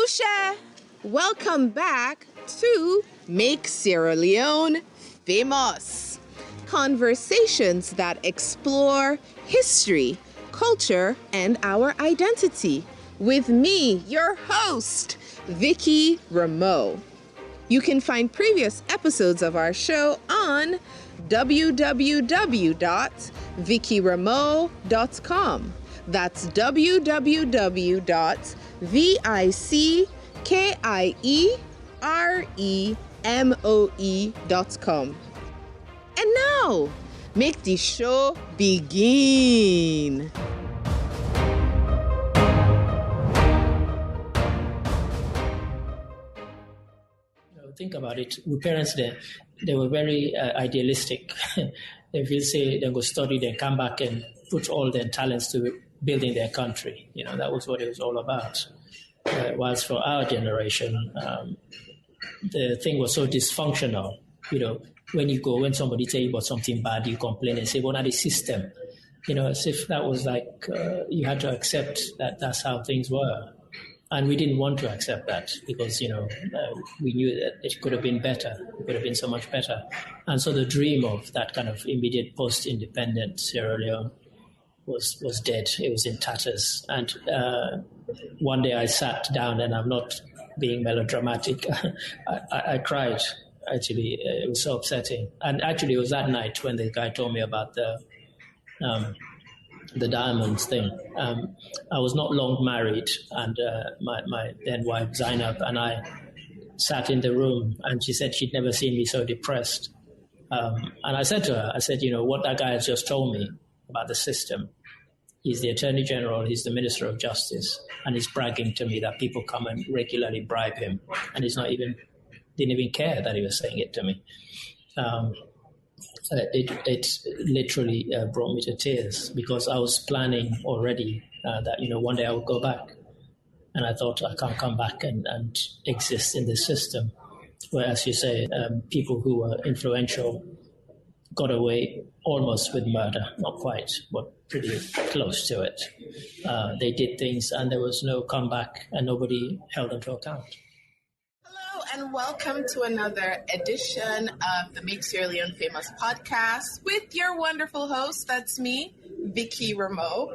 Usha, welcome back to Make Sierra Leone Famous. Conversations that explore history, culture, and our identity. With me, your host, Vicky Rameau. You can find previous episodes of our show on www.vickyrameau.com. That's www.vickyreremoe.com. And now, make the show begin. Think about it. My parents, they were very idealistic. If you say they go study, then come back and put all their talents to building their country. That was what it was all about. Whilst for our generation, the thing was so dysfunctional. When somebody tell you about something bad, you complain and say, well, not the system. As if that was like you had to accept that that's how things were. And we didn't want to accept that because, we knew that it could have been better. It could have been so much better. And so the dream of that kind of immediate post-independent Sierra Leone was dead. It was in tatters. And one day I sat down, and I'm not being melodramatic. I cried, actually. It was so upsetting. And actually, it was that night when the guy told me about the diamonds thing. I was not long married, and my then wife Zainab and I sat in the room, and she said she'd never seen me so depressed. And I said to her, what that guy has just told me about the system. He's the Attorney General, he's the Minister of Justice, and he's bragging to me that people come and regularly bribe him, and didn't even care that he was saying it to me. It literally brought me to tears because I was planning already that, one day I would go back. And I thought I can't come back and exist in this system where, as you say, people who were influential got away almost with murder, not quite, but pretty close to it. They did things and there was no comeback and nobody held them to account. And welcome to another edition of the Make Sierra Leone Famous podcast with your wonderful host, that's me, Vicky Rameau.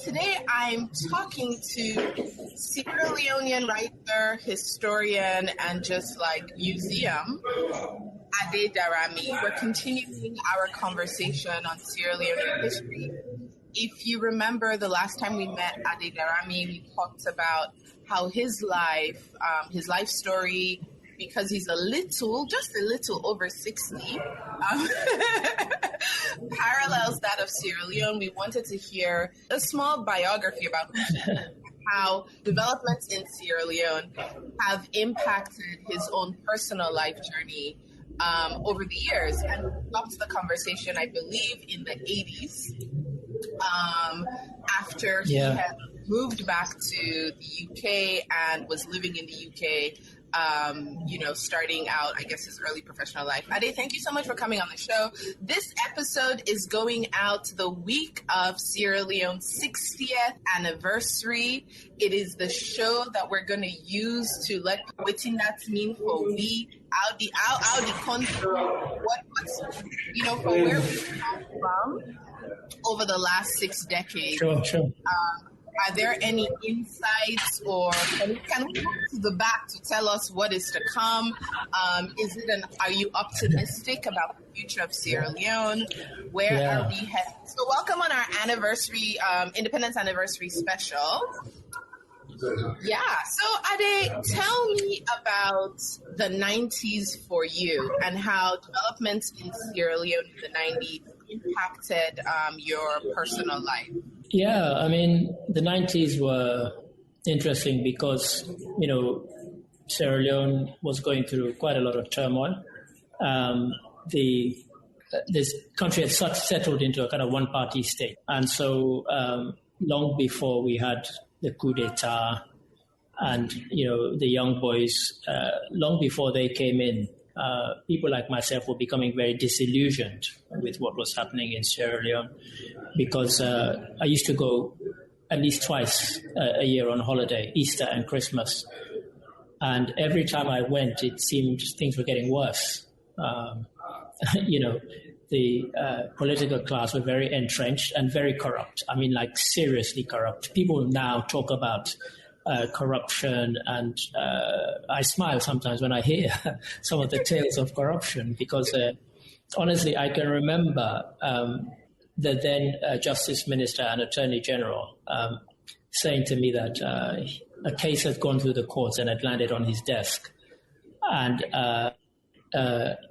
Today I'm talking to Sierra Leonean writer, historian, and just like museum, Ade Daramy. We're continuing our conversation on Sierra Leonean history. If you remember the last time we met Ade Daramy, we talked about how his life story, because he's just a little over 60, parallels that of Sierra Leone. We wanted to hear a small biography about how developments in Sierra Leone have impacted his own personal life journey over the years. And we stopped the conversation, I believe, in the 80s, after he had moved back to the UK and was living in the UK, starting out, I guess, his early professional life. Ade, thank you so much for coming on the show. This episode is going out the week of Sierra Leone's 60th anniversary. It is the show that we're going to use to let waiting that mean for we out the country, from where we come from over the last 6 decades. Sure. Are there any insights, or can we go to the back to tell us what is to come? Are you optimistic about the future of Sierra Leone? Where are we headed? So welcome on our anniversary, Independence Anniversary special. Yeah. So Ade, tell me about the 90s for you and how developments in Sierra Leone in the 90s impacted your personal life. Yeah, I mean, the 90s were interesting because, Sierra Leone was going through quite a lot of turmoil. This country had settled into a kind of one-party state. And so long before we had the coup d'etat and, the young boys, long before they came in, people like myself were becoming very disillusioned with what was happening in Sierra Leone because I used to go at least twice a year on holiday, Easter and Christmas, And every time I went, it seemed things were getting worse. The political class were very entrenched and very corrupt. I mean, like seriously corrupt. People now talk about corruption, and I smile sometimes when I hear some of the tales of corruption, because honestly, I can remember the then Justice Minister and Attorney General saying to me that a case had gone through the courts and had landed on his desk. And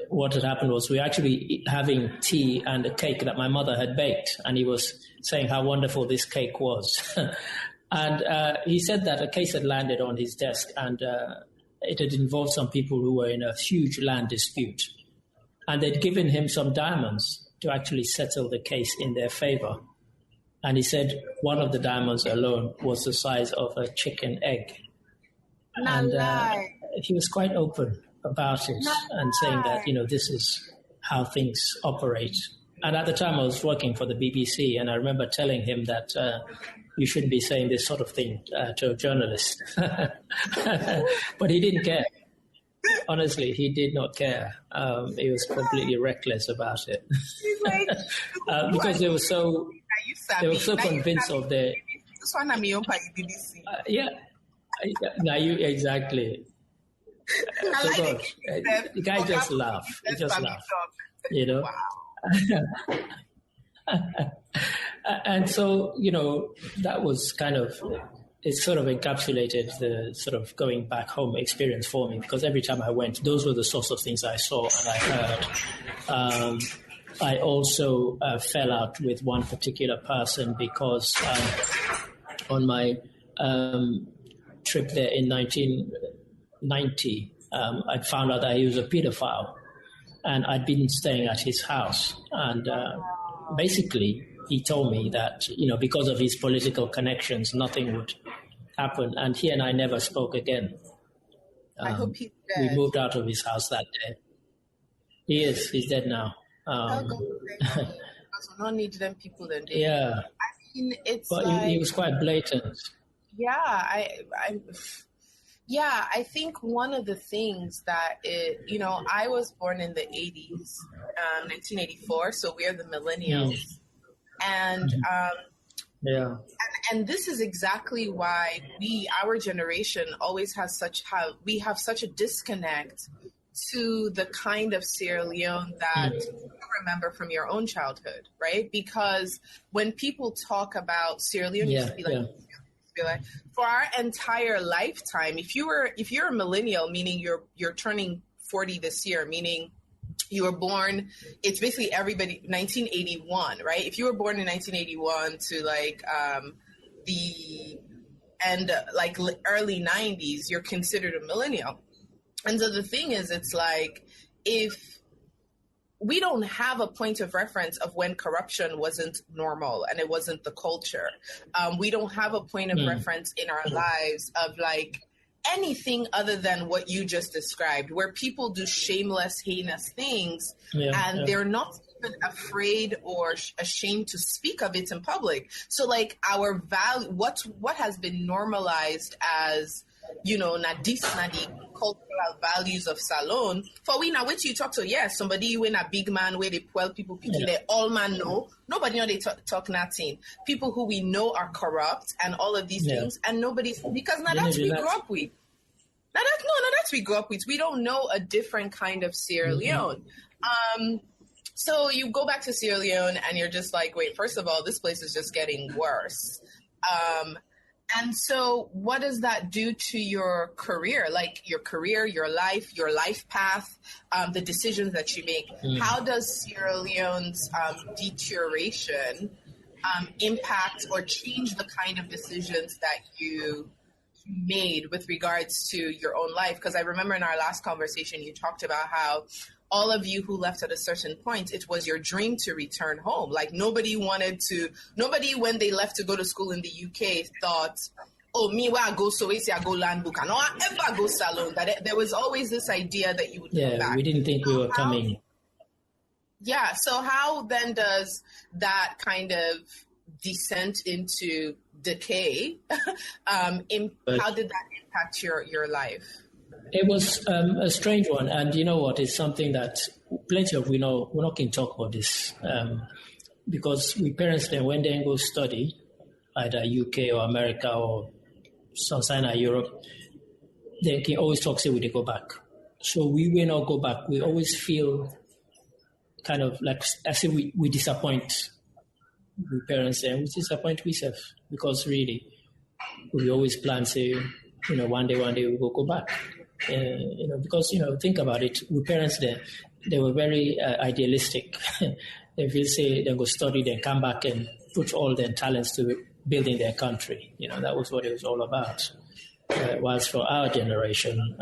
what had happened was we were actually having tea and a cake that my mother had baked, and he was saying how wonderful this cake was. And he said that a case had landed on his desk, and it had involved some people who were in a huge land dispute. And they'd given him some diamonds to actually settle the case in their favor. And he said one of the diamonds alone was the size of a chicken egg. And he was quite open about it and saying that, this is how things operate. And at the time I was working for the BBC, and I remember telling him that you shouldn't be saying this sort of thing to a journalist. But he didn't care. Honestly, he did not care. He was completely reckless about it. Because they were so convinced of the... Now you exactly. So gosh, the guy just laughed. He just laughed, Wow. And so, that was kind of, it sort of encapsulated the sort of going back home experience for me, because every time I went, those were the sorts of things I saw and I heard. I also fell out with one particular person because on my trip there in 1990, I'd found out that he was a pedophile, and I'd been staying at his house. And basically, he told me that, because of his political connections, nothing would happen. And he and I never spoke again. I hope he's dead. We moved out of his house that day. He is. He's dead now. Not need them people then. Yeah. I mean, it's but like, he was quite blatant. Yeah, I think one of the things that I was born in the 80s, 1984, so we're the millennials. And and this is exactly why our generation always has such a disconnect to the kind of Sierra Leone that you remember from your own childhood, right? Because when people talk about Sierra Leone, used to be like, for our entire lifetime, if you're a millennial, meaning you're turning 40 this year, meaning you were born, it's basically everybody, 1981, right? If you were born in 1981 to the end, early 90s, you're considered a millennial. And so the thing is, it's like, if we don't have a point of reference of when corruption wasn't normal and it wasn't the culture. We don't have a point of reference in our lives of anything other than what you just described, where people do shameless, heinous things and they're not even afraid or ashamed to speak of it in public. So our value, what has been normalized as, the cultural values of Salone. For we now, which you talk to, somebody when a big man where they 12 people picking they all man know. Nobody know they talk nothing. People who we know are corrupt and all of these things, and nobody's because now that's we grew up with. Now that's we grew up with. We don't know a different kind of Sierra Leone. So you go back to Sierra Leone and you're just like, wait, first of all, this place is just getting worse. And so what does that do to your career, your life path, the decisions that you make? How does Sierra Leone's deterioration impact or change the kind of decisions that you made with regards to your own life? Because I remember in our last conversation, you talked about how all of you who left at a certain point, it was your dream to return home. Nobody when they left to go to school in the UK thought, oh, me, where I go, so I go land book, and I ever go salon. That there was always this idea that you would come back. We didn't think we were coming. Yeah, so how then does that kind of descent into decay, how did that impact your life? It was a strange one, and you know what? It's something that plenty of we know. We're not going to talk about this because we parents then when they go study either UK or America or some sign of Europe, they can always talk say we they go back. So we will not go back. We always feel kind of like as if we disappoint we parents and we disappoint ourselves because really we always plan say one day we will go back. Because think about it. We parents they were very idealistic. They will say they go study, then come back and put all their talents to building their country. That was what it was all about. Whilst for our generation,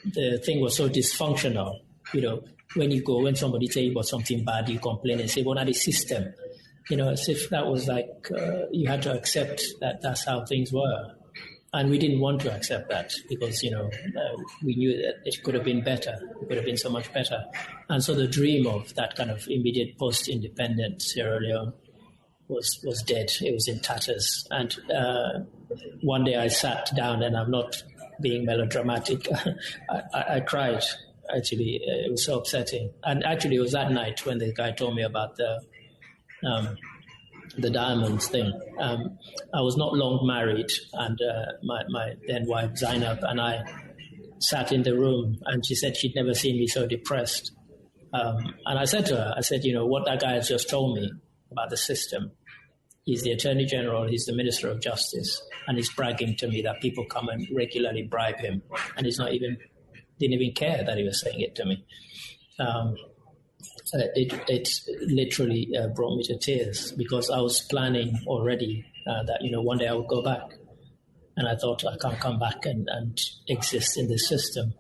the thing was so dysfunctional. When somebody tell you about something bad, you complain and say, "Well, not the system." As if that was like you had to accept that that's how things were. And we didn't want to accept that because, we knew that it could have been better. It could have been so much better. And so the dream of that kind of immediate post-independent Sierra Leone was dead. It was in tatters. And one day I sat down, and I'm not being melodramatic. I cried, actually. It was so upsetting. And actually, it was that night when the guy told me about the diamonds thing. I was not long married, and my then wife Zainab and I sat in the room, and she said she'd never seen me so depressed. And I said to her, what that guy has just told me about the system. He's the Attorney General, he's the Minister of Justice, and he's bragging to me that people come and regularly bribe him, and didn't even care that he was saying it to me. It literally brought me to tears because I was planning already that, one day I would go back. And I thought I can't come back and exist in this system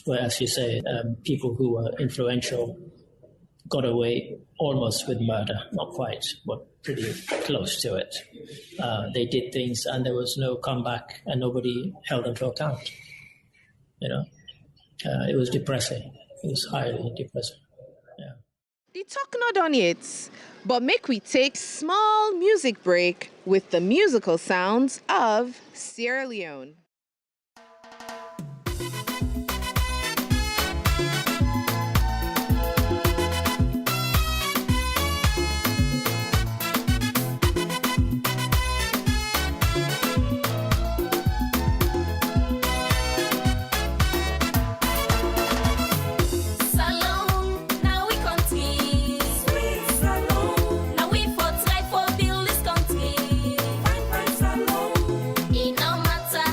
where, as you say, people who were influential got away almost with murder, not quite, but pretty close to it. They did things and there was no comeback and nobody held them to account. It was depressing. It was highly depressing. The talk not done yet, but make we take small music break with the musical sounds of Sierra Leone.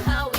How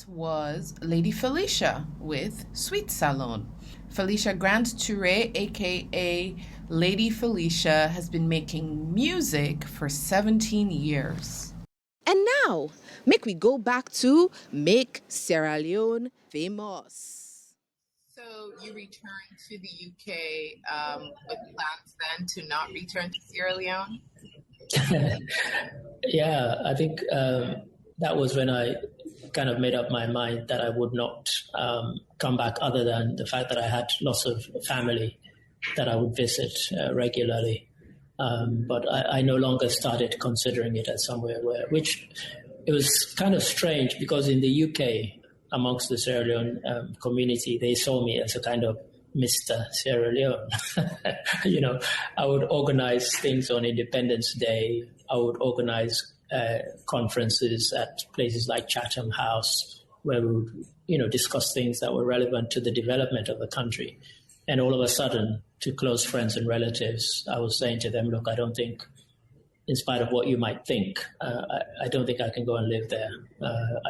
was Lady Felicia with Sweet Salon. Felicia Grant Touré, aka Lady Felicia, has been making music for 17 years. And now, make we go back to make Sierra Leone famous. So you returned to the UK with plans then to not return to Sierra Leone? Yeah, I think that was when I kind of made up my mind that I would not come back, other than the fact that I had lots of family that I would visit regularly. But I no longer started considering it as somewhere which it was kind of strange, because in the UK, amongst the Sierra Leone community, they saw me as a kind of Mr. Sierra Leone. I would organize things on Independence Day. I would organize conferences at places like Chatham House, where we would, discuss things that were relevant to the development of the country. And all of a sudden, to close friends and relatives, I was saying to them, look, I don't think, in spite of what you might think, I don't think I can go and live there.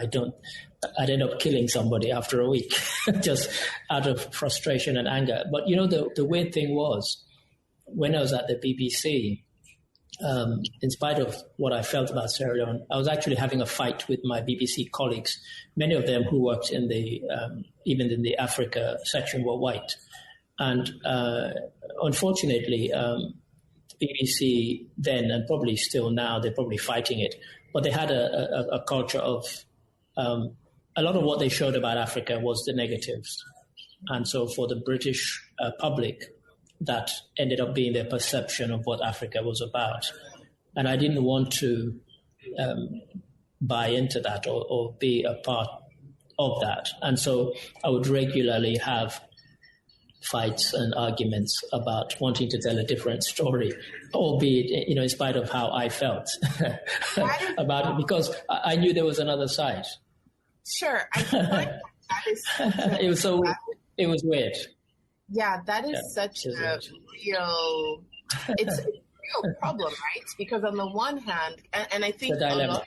I'd end up killing somebody after a week, just out of frustration and anger. But, the weird thing was, when I was at the BBC, in spite of what I felt about Sierra Leone, I was actually having a fight with my BBC colleagues. Many of them who worked in the, even in the Africa section, were white. And unfortunately, BBC then, and probably still now, they're probably fighting it, but they had a culture of, a lot of what they showed about Africa was the negatives. And so for the British public, that ended up being their perception of what Africa was about. And I didn't want to buy into that or be a part of that. And so I would regularly have fights and arguments about wanting to tell a different story, albeit, in spite of how I felt about it, because I knew there was another side. Sure. I feel like that is it was weird. Yeah, that is such a real, it's a real problem, right? Because on the one hand, and I think a lot of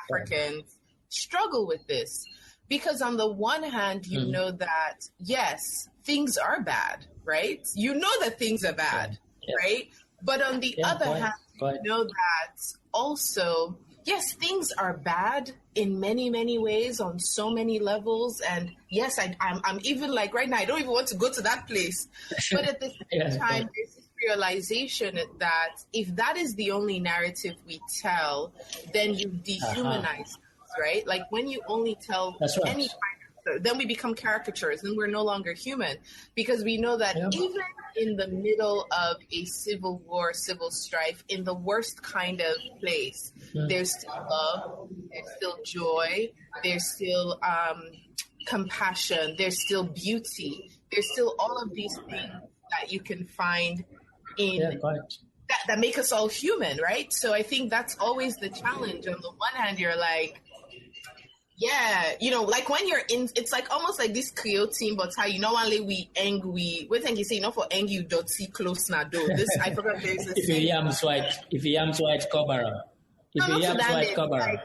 Africans struggle with this, because on the one hand, you know that, yes, things are bad, right? You know that things are bad, right? But on the other hand, you know that also, yes, things are bad in many, many ways, on so many levels. And yes, I'm even like right now, I don't even want to go to that place. But at the same time, there's this realization that if that is the only narrative we tell, then you dehumanize us, right? Like when you only tell any kind of, then we become caricatures, and we're no longer human, because we know that even in the middle of a civil war, civil strife, in the worst kind of place, there's still love, there's still joy, there's still compassion, there's still beauty, there's still all of these things that you can find in that make us all human, right? So I think that's always the challenge. On the one hand, you're like, like when you're in, it's like almost like this Creole team, but how only we angry. We think you say, for angry, you don't see close now, though. This, I forgot there's this. If you yams white, cover. If you yams white, cover.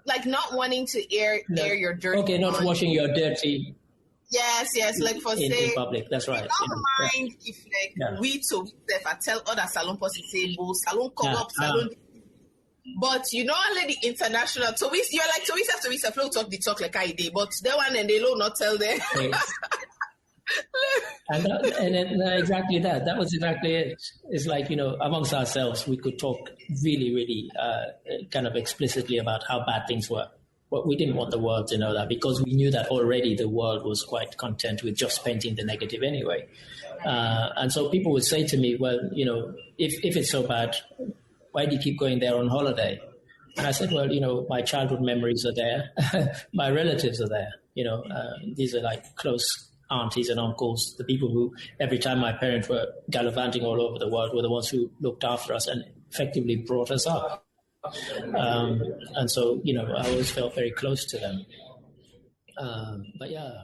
Like not wanting to air your dirty. Okay, not washing your dirty. Yes, like for in public. That's right. I don't mind if we to if I tell other salon person say, salon come up, salon. But only the international, so you're like, so we flow talk the talk like I did, but that one and they will not tell them. and then exactly that. That was exactly it. It's like, amongst ourselves, we could talk really, really kind of explicitly about how bad things were. But we didn't want the world to know that, because we knew that already the world was quite content with just painting the negative anyway. And so people would say to me, well, if it's so bad, why do you keep going there on holiday? And I said, well, my childhood memories are there. My relatives are there. These are like close aunties and uncles, the people who, every time my parents were gallivanting all over the world, were the ones who looked after us and effectively brought us up. And so, I always felt very close to them. But yeah.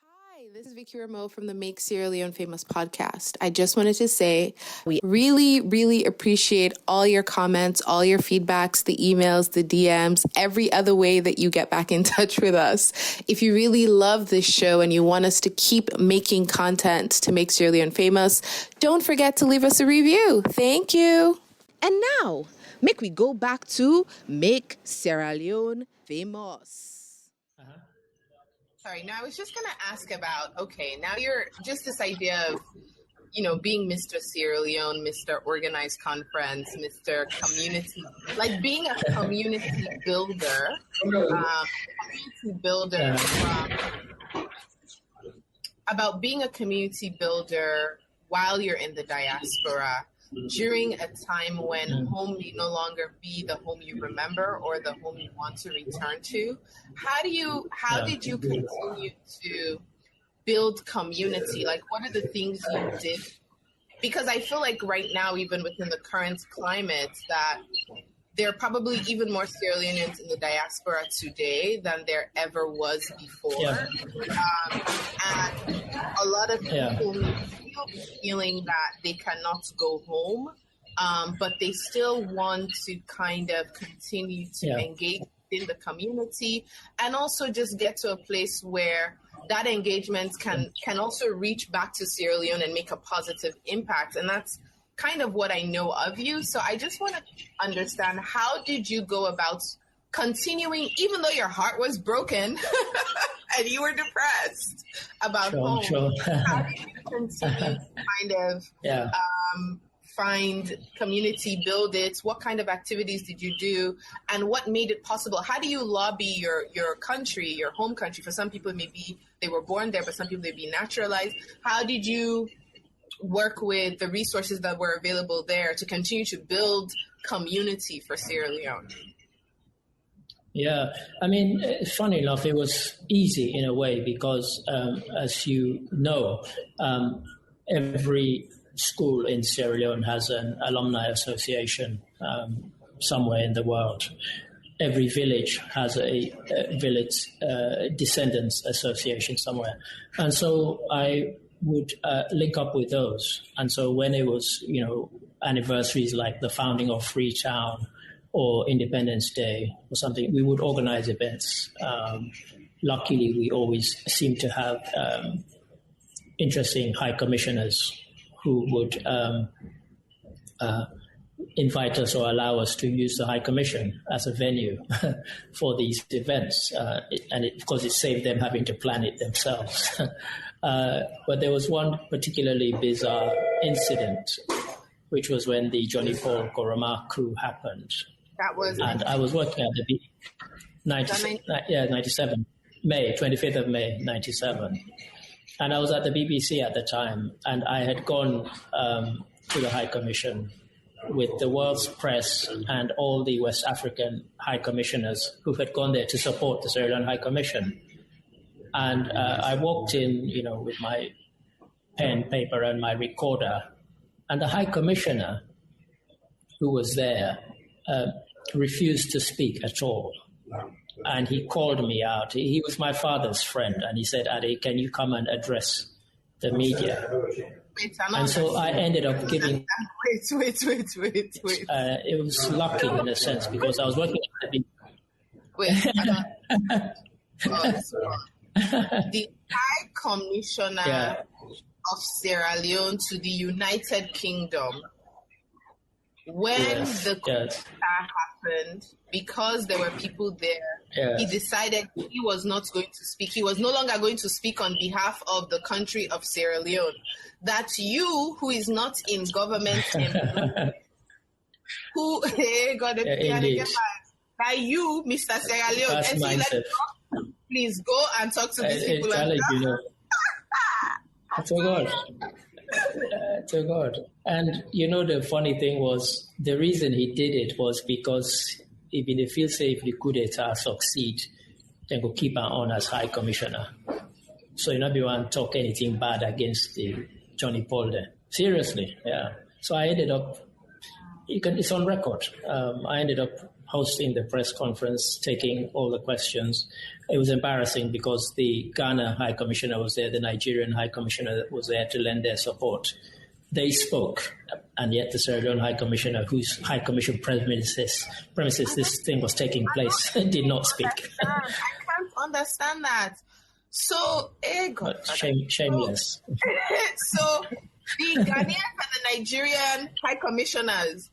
Hi, This is Vicky Rameau from the Make Sierra Leone Famous podcast. I just wanted to say we really, really appreciate all your comments, all your feedbacks, the emails, the DMs, every other way that you get back in touch with us. If you really love this show and you want us to keep making content to make Sierra Leone famous, don't forget to leave us a review. Thank you. And now, make we go back to Make Sierra Leone Famous. Sorry, now I was just going to ask about, okay, now you're just this idea of, being Mr. Sierra Leone, Mr. Organized Conference, Mr. Community, like being a community builder, about being a community builder while you're in the diaspora, during a time when home may no longer be the home you remember or the home you want to return to. How did you continue to build community? Like, what are the things you did? Because I feel like right now, even within the current climate, that there are probably even more Sierra Leoneans in the diaspora today than there ever was before. And a lot of people feel the feeling that they cannot go home, but they still want to kind of continue to engage in the community and also just get to a place where that engagement can also reach back to Sierra Leone and make a positive impact. And that's kind of what I know of you. So I just want to understand, how did you go about continuing, even though your heart was broken and you were depressed about home? How did you continue to kind of find community, build it? What kind of activities did you do? And what made it possible? How do you lobby your country, your home country? For some people, maybe they were born there, but some people, they'd be naturalized. How did you work with the resources that were available there to continue to build community for Sierra Leone? Yeah, I mean, funny enough, it was easy in a way because, as you know, every school in Sierra Leone has an alumni association somewhere in the world. Every village has a village descendants association somewhere. And so I would link up with those. And so when it was, anniversaries like the founding of Freetown or Independence Day or something, we would organize events. Luckily, we always seem to have interesting high commissioners who would invite us or allow us to use the High Commission as a venue for these events. Of course, it saved them having to plan it themselves. But there was one particularly bizarre incident, which was when the Johnny Paul Koroma coup happened. That was... And I was working at the 97, May, 25th of May, 97. And I was at the BBC at the time, and I had gone to the High Commission with the world's press and all the West African High Commissioners who had gone there to support the Sierra Leone High Commission. And I walked in, with my pen, paper, and my recorder, and the High Commissioner who was there refused to speak at all. And he called me out. He was my father's friend, and he said, "Ade, can you come and address the media?" And so I ended up giving... Wait. It was lucky in a sense because I was working at the... The High Commissioner of Sierra Leone to the United Kingdom, when the coup happened, because there were people there, he decided he was not going to speak. He was no longer going to speak on behalf of the country of Sierra Leone. That you, who is not in government, who, that you, Mr. Sierra Leone, please go and talk to these people. To God. And the funny thing was, the reason he did it was because even if he'll say if the coup d'etat succeed, then go keep on as High Commissioner. So you want to talk anything bad against the Johnny Paul there. Seriously, yeah. So I ended up It's on record. I ended up hosting the press conference, taking all the questions. It was embarrassing because the Ghana High Commissioner was there, the Nigerian High Commissioner was there to lend their support. They spoke, and yet the Sierra Leone High Commissioner, whose High Commission premises this thing was taking place, did not speak. I can't understand that. So, shameless. So, the Ghanaian and the Nigerian High Commissioners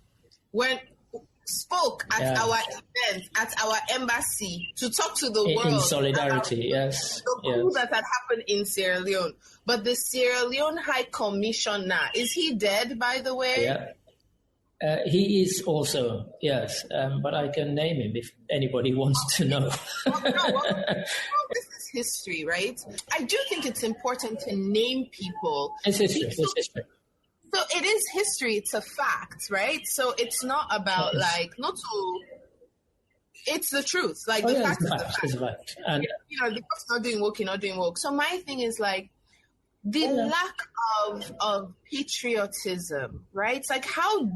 spoke at our event, at our embassy, to talk to the world. In solidarity, yes. The coup that had happened in Sierra Leone. But the Sierra Leone High Commissioner, is he dead, by the way? Yeah. He is also, yes. But I can name him if anybody wants to know. This is history, right? I do think it's important to name people. It's history. It's history. So it is history. It's a fact, right? So it's not about it's the truth. Like the fact is the fact. It's a fact. And the court's not doing woke, you're not doing woke. So my thing is like the lack of patriotism, right? It's like how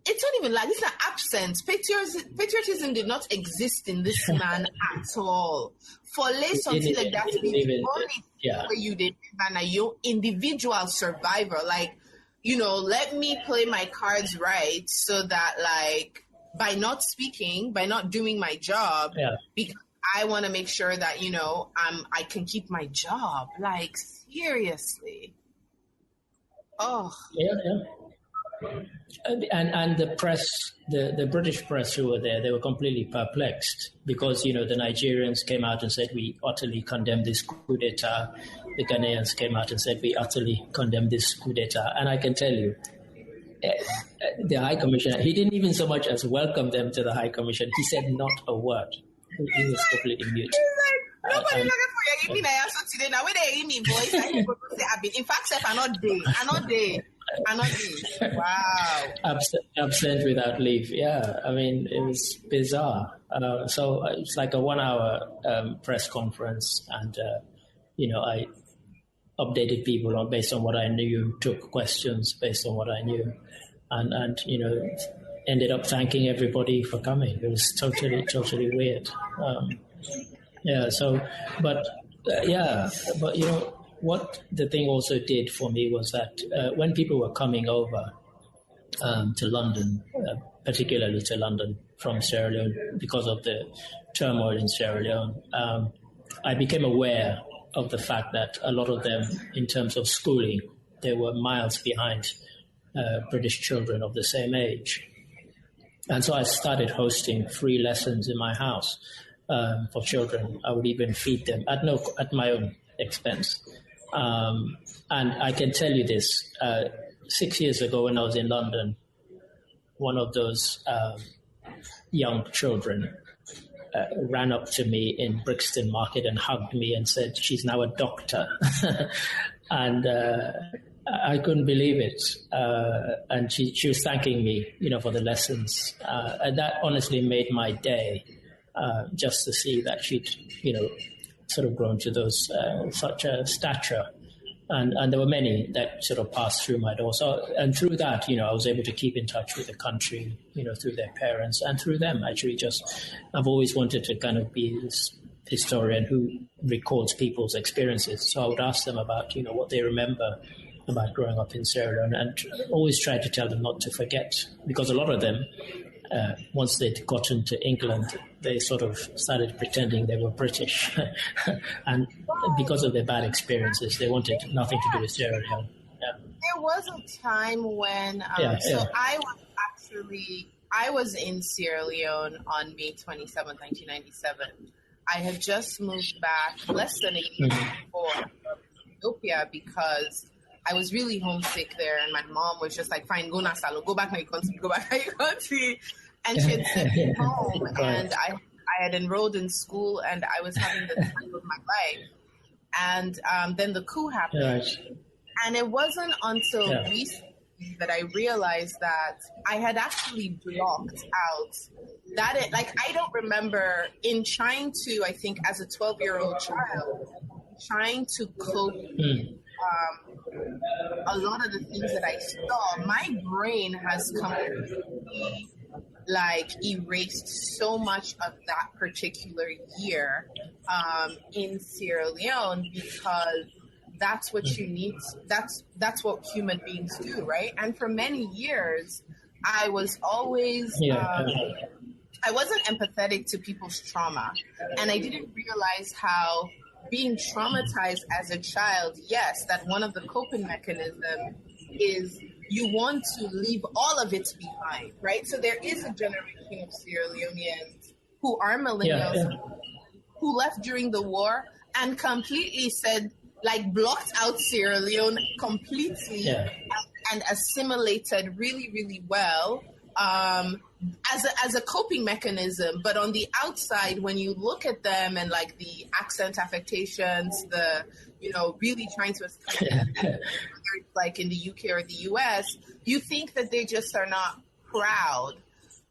it's not even like, it's an absence. Patriotism did not exist in this man at all. For less until that's the only way you did, and you individual survivor. Like, let me play my cards right so that, like, by not speaking, by not doing my job, because I want to make sure that, I can keep my job. Like, seriously. Oh. Yeah. And the press, the British press who were there, they were completely perplexed because, the Nigerians came out and said, we utterly condemn this coup d'etat. The Ghanaians came out and said, we utterly condemn this coup d'etat. And I can tell you, the High Commissioner, he didn't even so much as welcome them to the High Commission. He said not a word. He was completely mute. Nobody looking for your email. I saw today. Now, when they hear me voice, I hear people say, in fact, I'm not there. Wow. Absent without leave. Yeah. I mean, it was bizarre. So it's like a 1 hour press conference. And, I updated people based on what I knew, took questions based on what I knew. And ended up thanking everybody for coming. It was totally weird. What the thing also did for me was that when people were coming over to London, particularly to London from Sierra Leone, because of the turmoil in Sierra Leone, I became aware of the fact that a lot of them, in terms of schooling, they were miles behind British children of the same age. And so I started hosting free lessons in my house for children. I would even feed them at my own expense. And I can tell you this, 6 years ago when I was in London, one of those young children ran up to me in Brixton Market and hugged me and said, she's now a doctor. And I couldn't believe it. And she was thanking me, for the lessons. And that honestly made my day, just to see that she'd, sort of grown to those such a stature. And there were many that sort of passed through my door. So, and through that, I was able to keep in touch with the country, through their parents and through them. Actually, I've always wanted to kind of be this historian who records people's experiences. So I would ask them about, what they remember about growing up in Sierra Leone, and always try to tell them not to forget, because a lot of them, once they'd gotten to England, they sort of started pretending they were British. And because of their bad experiences, they wanted nothing to do with Sierra Leone. Yeah. There was a time when, I was in Sierra Leone on May 27, 1997. I had just moved back less than a year before from Ethiopia because I was really homesick there, and my mom was just like, fine, go Nasalo, go back to your country. And she had sent me home, and I had enrolled in school, and I was having the time of my life. And then the coup happened. And it wasn't until recently that I realized that I had actually blocked out that I don't remember in trying to, I think as a 12-year-old child, trying to cope a lot of the things that I saw, my brain has completely erased so much of that particular year in Sierra Leone, because that's what you need. That's what human beings do, right? And for many years, I was always I wasn't empathetic to people's trauma, and I didn't realize how being traumatized as a child, yes, that one of the coping mechanisms is you want to leave all of it behind, right? So there is a generation of Sierra Leoneans who are millennials who left during the war and completely said, blocked out Sierra Leone completely and assimilated really, really well as a coping mechanism. But on the outside, when you look at them and the accent affectations, the, really trying to establish in the UK or the US, you think that they just are not proud.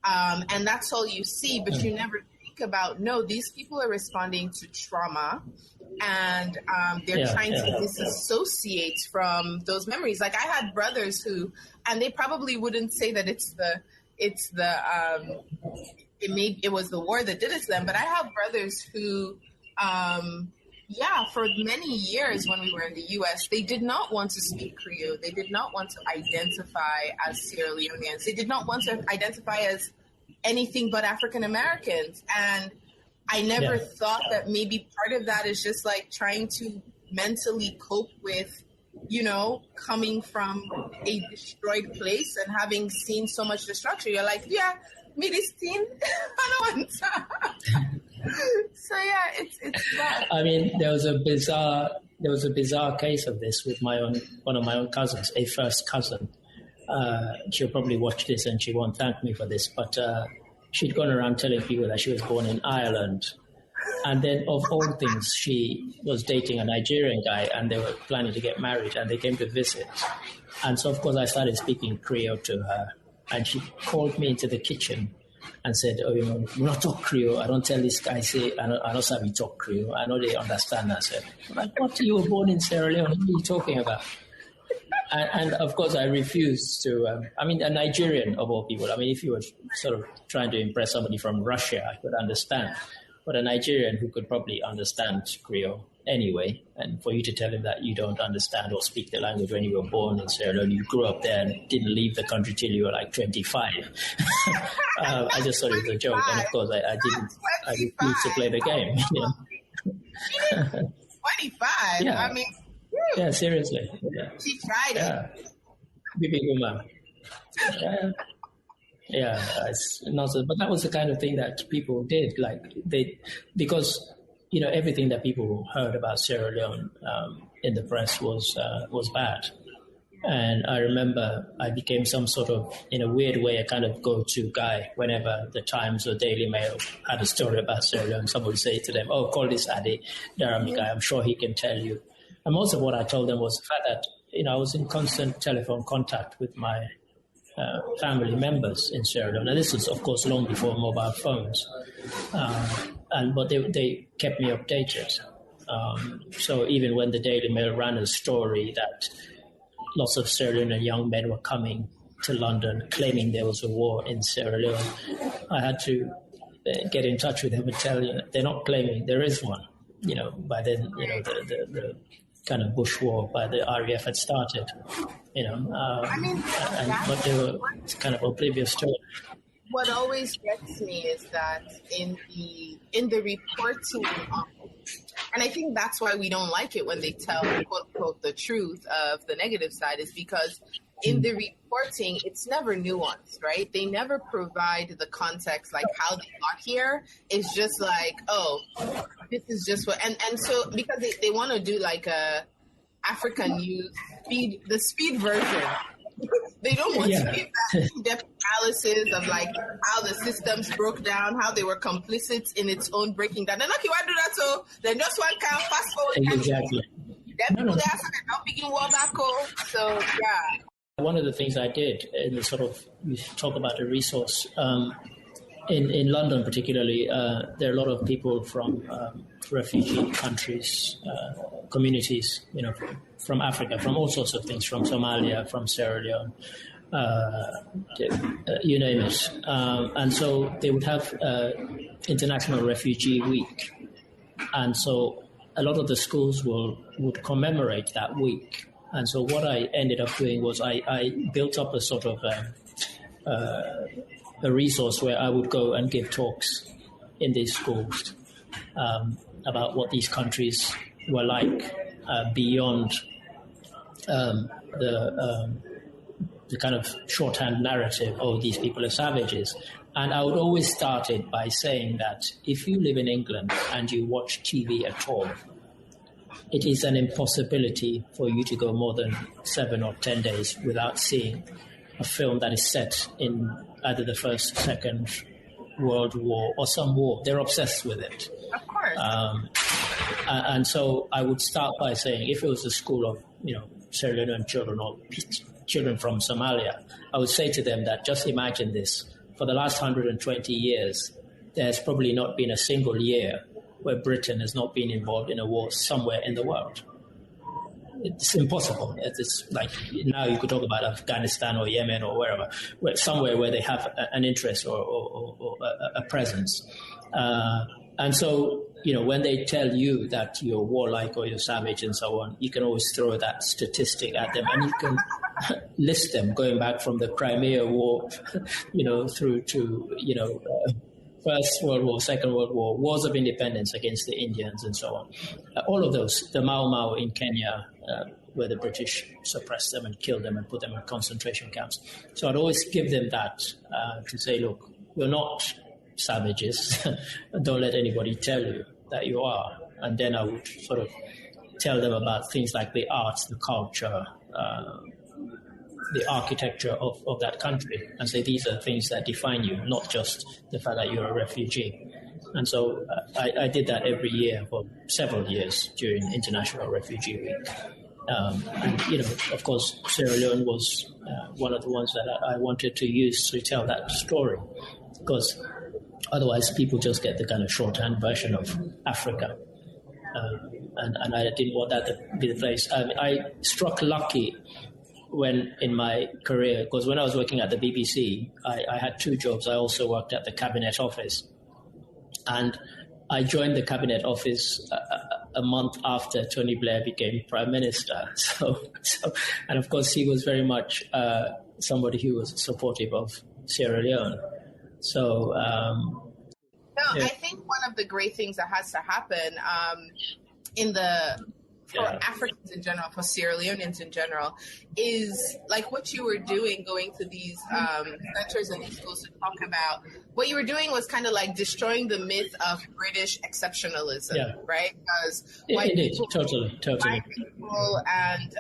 And that's all you see, but you never think about, no, these people are responding to trauma, and they're trying to disassociate from those memories. I had brothers who, and they probably wouldn't say that it was the war that did it to them, but I have brothers who, for many years when we were in the U.S., they did not want to speak Creole. They did not want to identify as Sierra Leoneans. They did not want to identify as anything but African Americans. And I never thought that maybe part of that is just trying to mentally cope with, coming from a destroyed place and having seen so much destruction. You're me this thing, I don't want to. So it's that. I mean, there was a bizarre case of this with one of my own cousins, a first cousin. She'll probably watch this and she won't thank me for this, but she'd gone around telling people that she was born in Ireland. And then, of all things, she was dating a Nigerian guy, and they were planning to get married, and they came to visit. And so, of course, I started speaking Creole to her, and she called me into the kitchen and said, we not talk Creole. I don't tell this guy, say, I don't sabi talk Creole. I know they understand. I said, what, you were born in Sierra Leone? What are you talking about? And of course, I refused to, a Nigerian of all people. If you were sort of trying to impress somebody from Russia, I could understand. But a Nigerian who could probably understand Creole anyway, and for you to tell him that you don't understand or speak the language when you were born in Sierra Leone, you grew up there and didn't leave the country till you were 25. I just thought it was a joke, and of course I refused to play the game. 25? Yeah. Yeah, seriously. Yeah. She tried it. Bibi Guma. Yeah, it's nonsense. But that was the kind of thing that people did. Because everything that people heard about Sierra Leone in the press was bad. And I remember I became some sort of, in a weird way, a kind of go-to guy whenever the Times or Daily Mail had a story about Sierra Leone. Someone would say to them, "Oh, call this Ade Daramy guy. I'm sure he can tell you." And most of what I told them was the fact that I was in constant telephone contact with my family members in Sierra Leone. And this was, of course, long before mobile phones. But they kept me updated. So even when the Daily Mail ran a story that lots of Sierra Leonean young men were coming to London claiming there was a war in Sierra Leone, I had to get in touch with them and tell they're not claiming, there is one. By then, the kind of Bush war by the RAF had started, but they were kind of oblivious to it. What always gets me is that in the reporting, and I think that's why we don't like it when they tell, quote unquote, the truth of the negative side, is because in the reporting, it's never nuanced, right? They never provide the context, how they got here. It's just this is just what, and so because they want to do a African news the speed version. They don't want to give that in-depth analysis of how the systems broke down, how they were complicit in its own breaking down. Then okay, why do that? So then just one can fast forward. Exactly. Then people there are not begin war back home. So yeah. One of the things I did in the sort of, you talk about the resource, in London particularly, there are a lot of people from refugee countries, communities, from Africa, from all sorts of things, from Somalia, from Sierra Leone, you name it. And so they would have International Refugee Week. And so a lot of the schools would commemorate that week. And so what I ended up doing was I built up a sort of a resource where I would go and give talks in these schools about what these countries were like beyond the kind of shorthand narrative, oh, these people are savages. And I would always start it by saying that if you live in England and you watch TV at all, it is an impossibility for you to go more than 7 or 10 days without seeing a film that is set in either the First, Second World War or some war. They're obsessed with it. Of course. And so I would start by saying, if it was a school of, Sierra Leonean children or children from Somalia, I would say to them that just imagine this. For the last 120 years, there's probably not been a single year where Britain has not been involved in a war somewhere in the world. It's impossible. It's like now you could talk about Afghanistan or Yemen or wherever, somewhere where they have an interest or a presence. And so, when they tell you that you're warlike or you're savage and so on, you can always throw that statistic at them and you can list them going back from the Crimea War, through to, First World War, Second World War, wars of independence against the Indians and so on. All of those, the Mau Mau in Kenya, where the British suppressed them and killed them and put them in concentration camps. So I'd always give them that to say, look, we're not savages. Don't let anybody tell you that you are. And then I would sort of tell them about things like the arts, the culture, the architecture of that country, and say these are things that define you, not just the fact that you're a refugee. And so I did that every year for several years during International Refugee Week. And, of course, Sierra Leone was one of the ones that I wanted to use to tell that story, because otherwise people just get the kind of shorthand version of Africa. And I didn't want that to be the place. I struck lucky when in my career, because when I was working at the BBC, I had 2 jobs. I also worked at the Cabinet Office. And I joined the Cabinet Office a month after Tony Blair became Prime Minister. So, and of course, he was very much somebody who was supportive of Sierra Leone. So, I think one of the great things that has to happen for Africans in general, for Sierra Leoneans in general, is like what you were doing, going to these centers and these schools to talk about. What you were doing was kind of like destroying the myth of British exceptionalism, right? Because white people, totally. White people, and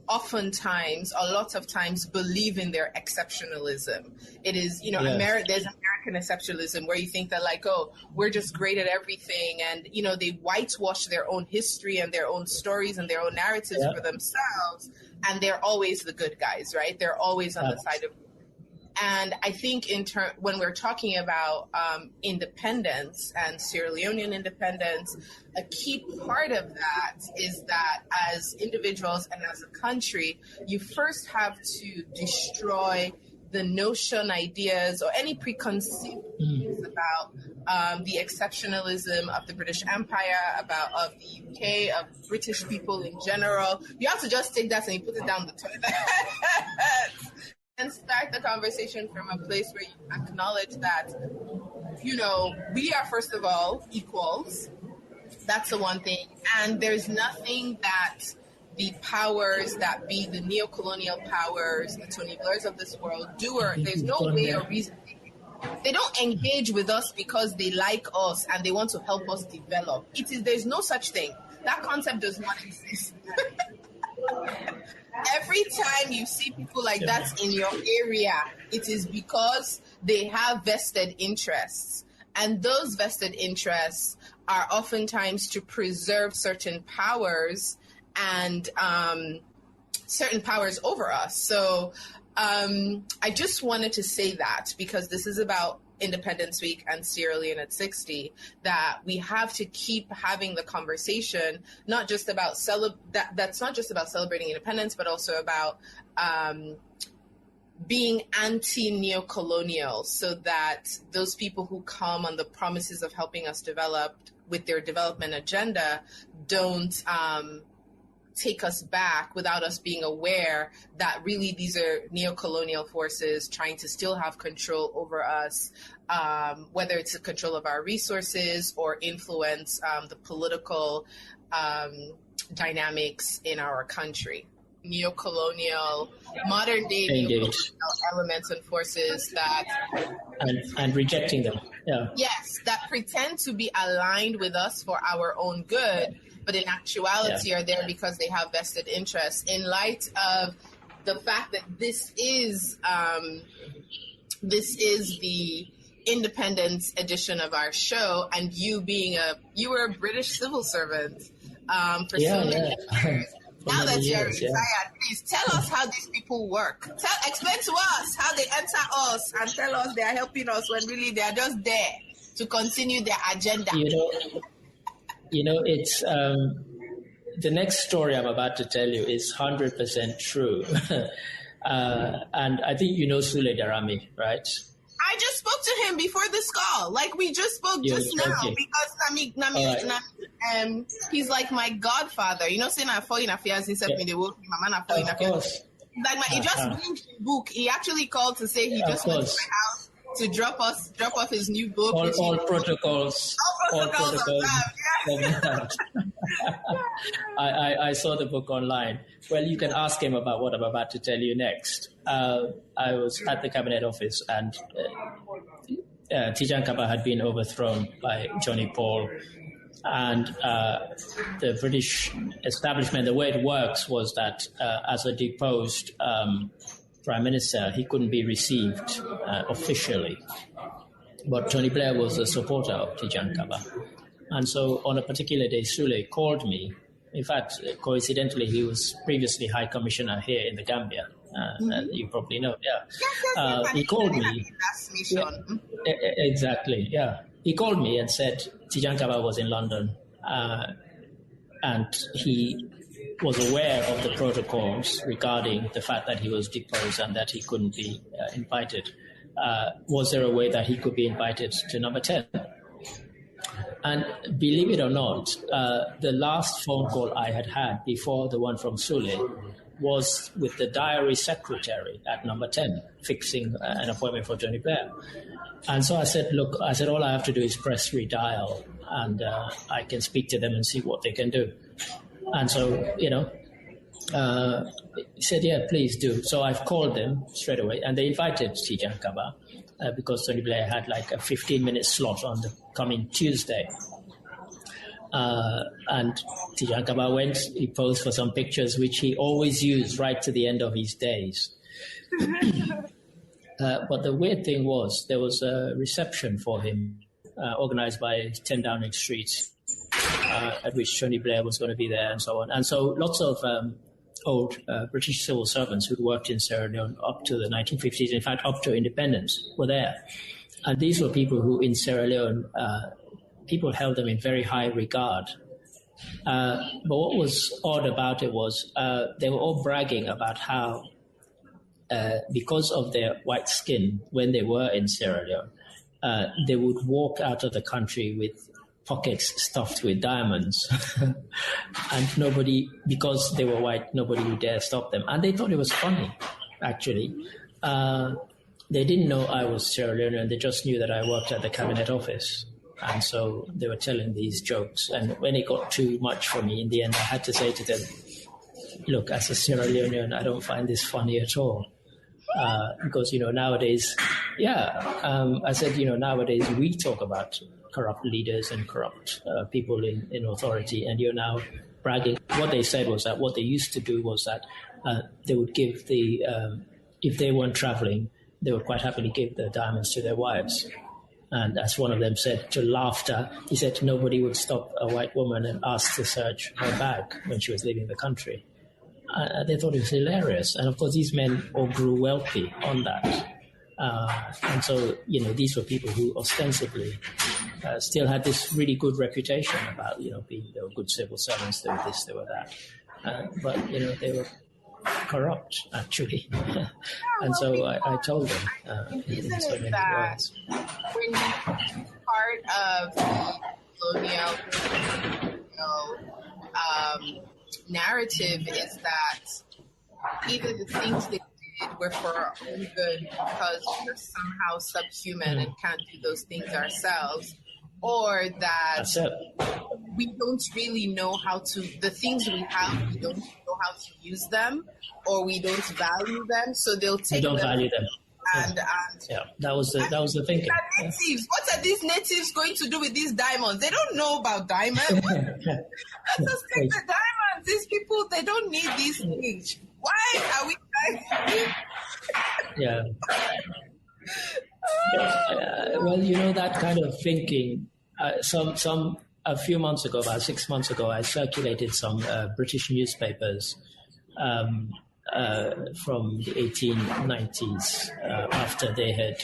oftentimes, a lot of times, believe in their exceptionalism. It is, there's American exceptionalism where you think that like, oh, we're just great at everything. And, they whitewash their own history and their own stories and their own narratives for themselves. And they're always the good guys, right? They're always on the side of. And I think when we're talking about independence and Sierra Leonean independence, a key part of that is that as individuals and as a country, you first have to destroy the notion, ideas, or any preconceived views about the exceptionalism of the British Empire, of the UK, of British people in general. You have to just take that and you put it down the toilet. And start the conversation from a place where you acknowledge that, we are, first of all, equals. That's the one thing. And there's nothing that the powers that be the neocolonial powers, the Tony Blairs of this world, do, or there's no way or reason. They don't engage with us because they like us and they want to help us develop. There's no such thing. That concept does not exist. Every time you see people like that in your area, it is because they have vested interests. And those vested interests are oftentimes to preserve certain powers and certain powers over us. So I just wanted to say that because this is about Independence Week and Sierra Leone at 60, that we have to keep having the conversation, not just about that's not just about celebrating independence, but also about being anti-neocolonial, so that those people who come on the promises of helping us develop with their development agenda don't take us back without us being aware that really these are neocolonial forces trying to still have control over us, whether it's the control of our resources or influence the political dynamics in our country. Neocolonial, modern day neocolonial elements and forces that and rejecting them. Yeah. Yes, that pretend to be aligned with us for our own good, but in actuality are there because they have vested interests. In light of the fact that this is the Independence edition of our show, and you were a British civil servant for so many years. Now that you're retired, please tell us how these people work. Explain to us how they enter us and tell us they are helping us when really they are just there to continue their agenda. It's the next story I'm about to tell you is 100% true. And I think you know Sir Daramy, right? I just spoke to him before this call. Like, we just spoke just now, because he's like my godfather. You know, saying I fall in affairs, he said me the work, my man I fall in affairs. Like, he just linked the book. He actually called to say he just went to my house to drop off his new book. All protocols. I saw the book online. Well, you can ask him about what I'm about to tell you next. I was at the Cabinet Office, and Tijan Kaba had been overthrown by Johnny Paul. And the British establishment, the way it works was that as a deposed Prime Minister, he couldn't be received officially. But Tony Blair was a supporter of Tijan Kaba. And so on a particular day, Sule called me. In fact, coincidentally, he was previously High Commissioner here in the Gambia. You probably know, he called me. Exactly, yeah. He called me and said Tijan Kaba was in London, and he was aware of the protocols regarding the fact that he was deposed and that he couldn't be invited. Was there a way that he could be invited to number 10? And believe it or not, the last phone call I had before the one from Sule was with the diary secretary at number 10, fixing an appointment for Tony Blair. And so I said, all I have to do is press redial, and I can speak to them and see what they can do. And so, he said, yeah, please do. So I've called them straight away, and they invited Tijan Kaba because Tony Blair had like a 15-minute slot on the coming Tuesday. And Tijan Kaba went, he posed for some pictures, which he always used right to the end of his days. But the weird thing was, there was a reception for him organized by 10 Downing Street, at which Tony Blair was going to be there and so on. And so lots of old British civil servants who'd worked in Sierra Leone up to the 1950s, in fact, up to independence, were there. And these were people who in Sierra Leone, people held them in very high regard. But what was odd about it was they were all bragging about how, because of their white skin, when they were in Sierra Leone, they would walk out of the country with pockets stuffed with diamonds. And because they were white, nobody would dare stop them. And they thought it was funny, actually. They didn't know I was Sierra Leonean. They just knew that I worked at the Cabinet Office. And so they were telling these jokes. And when it got too much for me, in the end, I had to say to them, look, as a Sierra Leonean, I don't find this funny at all. Because, nowadays, I said, nowadays we talk about corrupt leaders and corrupt people in authority, and you're now bragging. What they said was that what they used to do was that they would give if they weren't traveling, they would quite happily give the diamonds to their wives. And as one of them said to laughter, he said nobody would stop a white woman and ask to search her bag when she was leaving the country. They thought it was hilarious. And of course, these men all grew wealthy on that. And so, these were people who ostensibly still had this really good reputation about, they were good civil servants, they were this, they were that. But, they were corrupt, actually. And so I told them in so many words. When part of the colonial narrative is that either the things they did were for our own good because we're somehow subhuman and can't do those things ourselves, or that we don't really know how to, the things we have, we don't know how to use them, or we don't value them, so they'll take them. We don't value them. And that was the thinking. Natives. What are these natives going to do with these diamonds? They don't know about diamonds. Let us take the diamonds. These people, they don't need these things. Why are we? Yeah. Well, that kind of thinking. A few months ago, about 6 months ago, I circulated some British newspapers. From the 1890s, after they had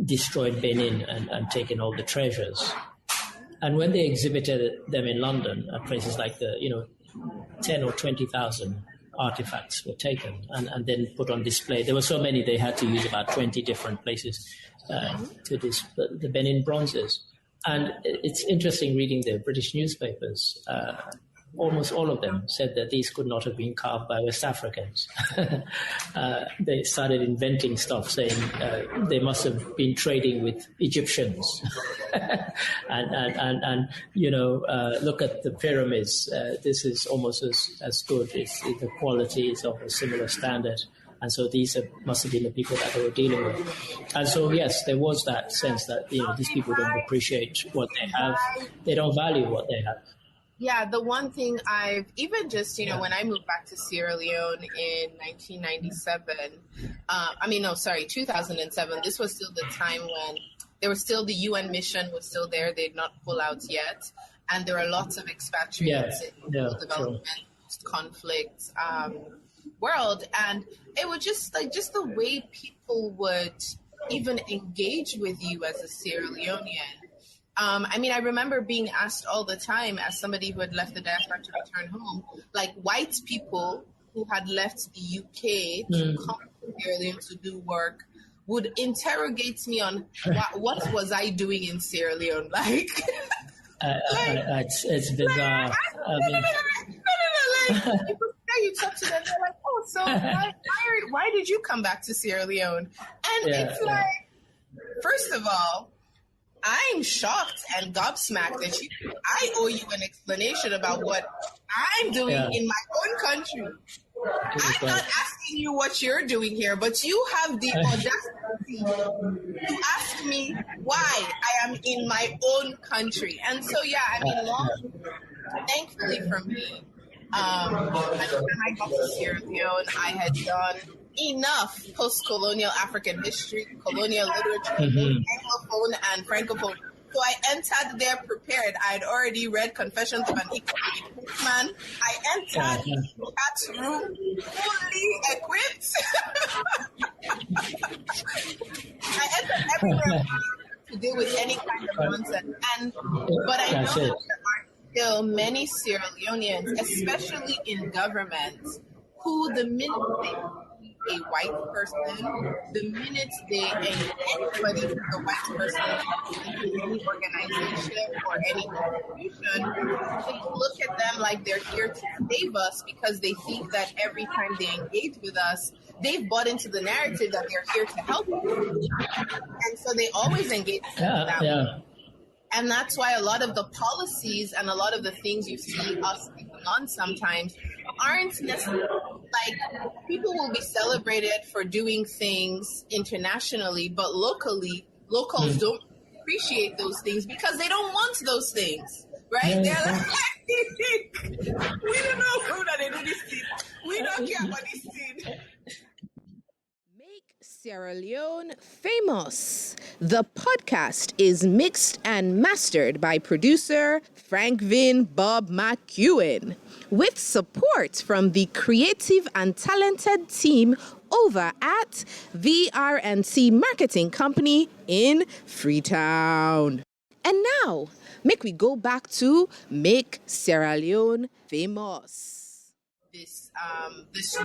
destroyed Benin and taken all the treasures. And when they exhibited them in London at places like 10 or 20,000 artifacts were taken and then put on display. There were so many, they had to use about 20 different places to display the Benin bronzes. And it's interesting reading the British newspapers. Almost all of them said that these could not have been carved by West Africans. They started inventing stuff, saying they must have been trading with Egyptians. and look at the pyramids. This is almost as good. The quality is of a similar standard. And so these must have been the people that they were dealing with. And so, yes, there was that sense that these people don't appreciate what they have. They don't value what they have. Yeah, the one thing I've even just, when I moved back to Sierra Leone in 1997, 2007, this was still the time when there was still the UN mission was still there. They'd not pulled out yet. And there were lots of expatriates in the development, conflict world. And it was just the way people would even engage with you as a Sierra Leonean. I remember being asked all the time as somebody who had left the diaspora to return home, like white people who had left the UK to come to Sierra Leone to do work would interrogate me on what was I doing in Sierra Leone? It's bizarre. You talk to them, they're like, oh, so why did you come back to Sierra Leone? And it's like, first of all, I'm shocked and gobsmacked that I owe you an explanation about what I'm doing in my own country. I'm not asking you what you're doing here, but you have the audacity to ask me why I am in my own country. And so, thankfully for me, when I got to Sierra Leone, I had done enough post-colonial African history, colonial literature, Anglophone and Francophone. So I entered there prepared. I had already read Confessions of an Economic Man. I entered that room fully equipped. I entered everywhere to deal with any kind of nonsense. But I know that there are still many Sierra Leoneans, especially in government, who the minute they a white person, the minute they anybody who's a white person in any organization or any institution, they look at them like they're here to save us because they think that every time they engage with us, they've bought into the narrative that they're here to help us. And so they always engage with that way. And that's why a lot of the policies and a lot of the things you see us taking on sometimes aren't necessarily like people will be celebrated for doing things internationally, but locally, locals don't appreciate those things because they don't want those things, right? They're like, we don't know who that they do this thing. We don't care about this thing. Sierra Leone famous. The podcast is mixed and mastered by producer Frank Vin Bob McEwen. with support from the creative and talented team over at VRNC Marketing Company in Freetown. And now, make we go back to Make Sierra Leone Famous. This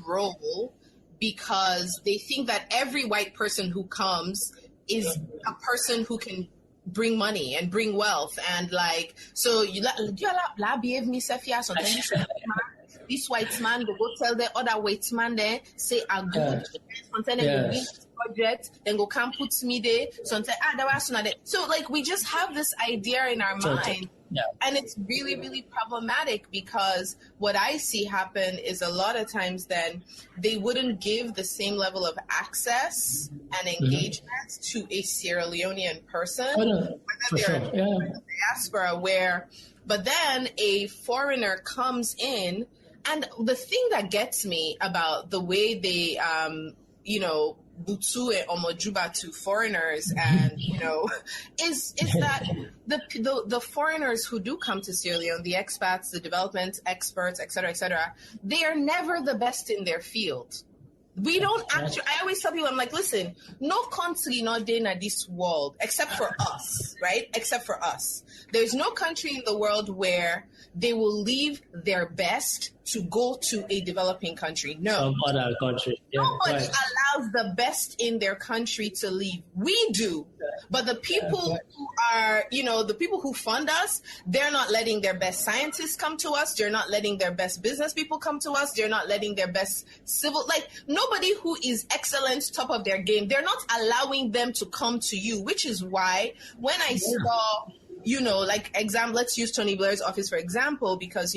role, because they think that every white person who comes is a person who can bring money and bring wealth, and like, so you behave me Safia, so this white man go tell the other white man there, say I go project, then go come put me there, so like we just have this idea in our mind. Yeah. And it's really, really problematic, because what I see happen is a lot of times then they wouldn't give the same level of access and engagement to a Sierra Leonean person, whether they're in the diaspora, but then a foreigner comes in, and the thing that gets me about the way they, Butsu and Omojuba to foreigners, and is that the foreigners who do come to Sierra Leone, the expats, the development experts, et cetera, they are never the best in their field. We don't actually, I always tell people, I'm like, listen, no country not in this world, except for us, right? Except for us. There's no country in the world where they will leave their best to go to a developing country. No. Some other country. Yeah, nobody allows the best in their country to leave. We do. But the people who are, the people who fund us, they're not letting their best scientists come to us. They're not letting their best business people come to us. They're not letting their best nobody who is excellent, top of their game, they're not allowing them to come to you, which is why when I saw, let's use Tony Blair's office, for example, because,